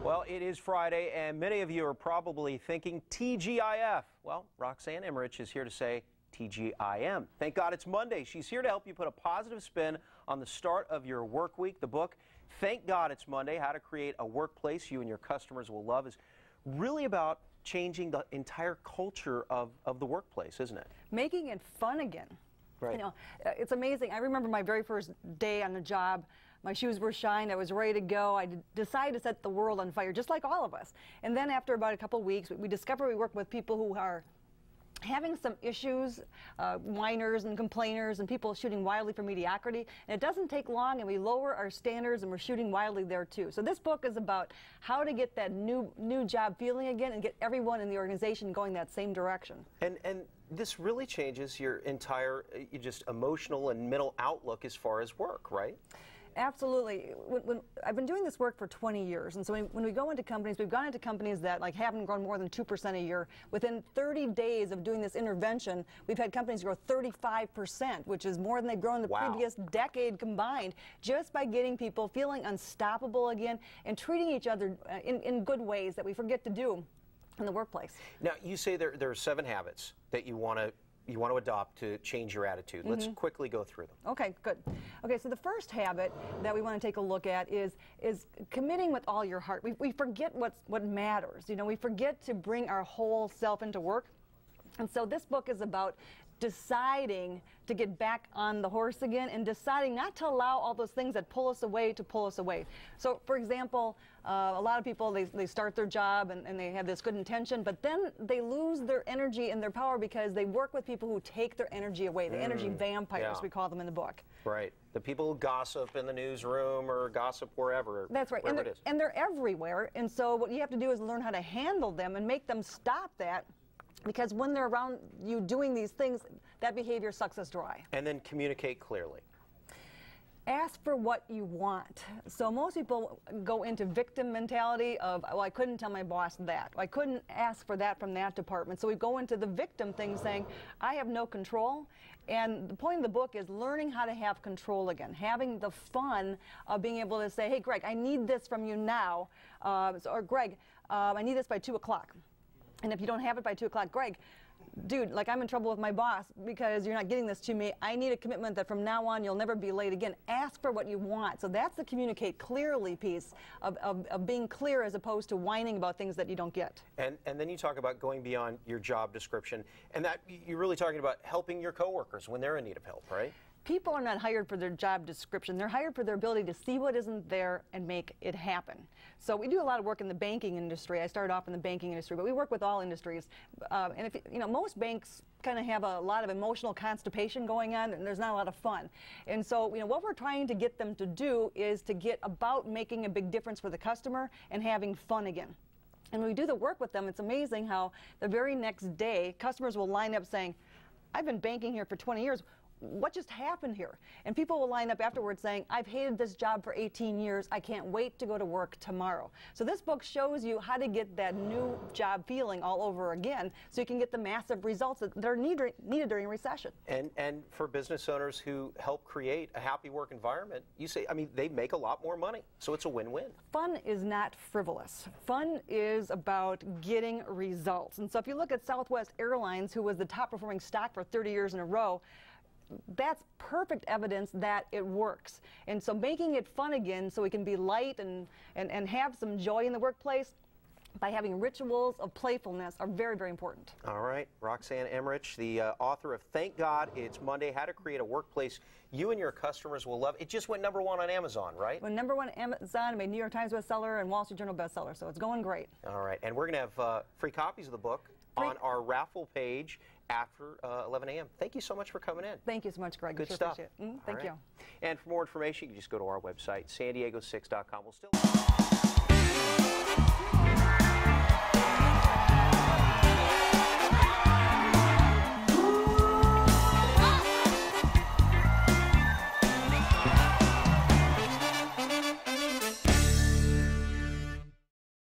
Well, it is Friday, and many of you are probably thinking TGIF. Well, Roxanne Emmerich is here to say TGIM. Thank God it's Monday. She's here to help you put a positive spin on the start of your work week. The book, Thank God It's Monday, How to Create a Workplace You and Your Customers Will Love, is really about changing the entire culture of the workplace, isn't it? Making it fun again. Right. You know, it's amazing. I remember my very first day on the job. My shoes were shined. I was ready to go. I decided to set the world on fire, just like all of us. And then after about a couple of weeks, we discovered we work with people who are having some issues, whiners and complainers and people shooting wildly for mediocrity. And it doesn't take long, and we lower our standards, and we're shooting wildly there too. So this book is about how to get that new job feeling again and get everyone in the organization going that same direction. And this really changes your entire just emotional and mental outlook as far as work, right? Absolutely. When I've been doing this work for 20 years, and so when we go into companies, we've gone into companies that haven't grown more than 2% a year. Within 30 days of doing this intervention, we've had companies grow 35%, which is more than they've grown the previous decade combined, just by getting people feeling unstoppable again and treating each other in good ways that we forget to do in the workplace. Now, you say there are 7 habits that you want to adopt to change your attitude. Let's quickly go through them. Okay, good. Okay, so the first habit that we want to take a look at is committing with all your heart. We forget what matters. You know, we forget to bring our whole self into work. And so this book is about deciding to get back on the horse again and deciding not to allow all those things that pull us away to pull us away. So, for example, a lot of people, they start their job and they have this good intention, but then they lose their energy and their power because they work with people who take their energy away, the energy vampires, we call them in the book. Right. The people who gossip in the newsroom or gossip wherever. That's right. And they're everywhere. And so what you have to do is learn how to handle them and make them stop that. Because when they're around you doing these things, that behavior sucks us dry. And then communicate clearly. Ask for what you want. So most people go into victim mentality of, well, I couldn't tell my boss that. I couldn't ask for that from that department. So we go into the victim thing saying, I have no control. And the point of the book is learning how to have control again, having the fun of being able to say, hey, Greg, I need this from you now. Or Greg, I need this by 2 o'clock. And if you don't have it by 2 o'clock, Greg, dude, I'm in trouble with my boss because you're not getting this to me. I need a commitment that from now on you'll never be late again. Ask for what you want. So that's the communicate clearly piece of being clear as opposed to whining about things that you don't get. And then you talk about going beyond your job description, and that you're really talking about helping your coworkers when they're in need of help, right? People are not hired for their job description. They're hired for their ability to see what isn't there and make it happen. So we do a lot of work in the banking industry. I started off in the banking industry, but we work with all industries. And if you know, most banks kind of have a lot of emotional constipation going on, and there's not a lot of fun. And so, you know, what we're trying to get them to do is to get about making a big difference for the customer and having fun again. And when we do the work with them, it's amazing how the very next day, customers will line up saying, I've been banking here for 20 years. What just happened here? And people will line up afterwards saying, I've hated this job for 18 years. I can't wait to go to work tomorrow. So this book shows you how to get that new job feeling all over again so you can get the massive results that are needed during recession. And for business owners who help create a happy work environment, you say, I mean, they make a lot more money. So it's a win-win. Fun is not frivolous. Fun is about getting results. And so if you look at Southwest Airlines, who was the top performing stock for 30 years in a row, that's perfect evidence that it works. And so making it fun again so we can be light and have some joy in the workplace by having rituals of playfulness are very, very important. All right. Roxanne Emmerich, the author of Thank God It's Monday, How to Create a Workplace You and Your Customers Will Love. It just went #1 on Amazon, right? Went #1 on Amazon, made New York Times bestseller and Wall Street Journal bestseller, so it's going great. All right. And we're going to have free copies of the book on our raffle page after 11 a.m. Thank you so much for coming in. Thank you so much, Greg. Good stuff. Thank you. And for more information, you can just go to our website, sandiego6.com. We'll still...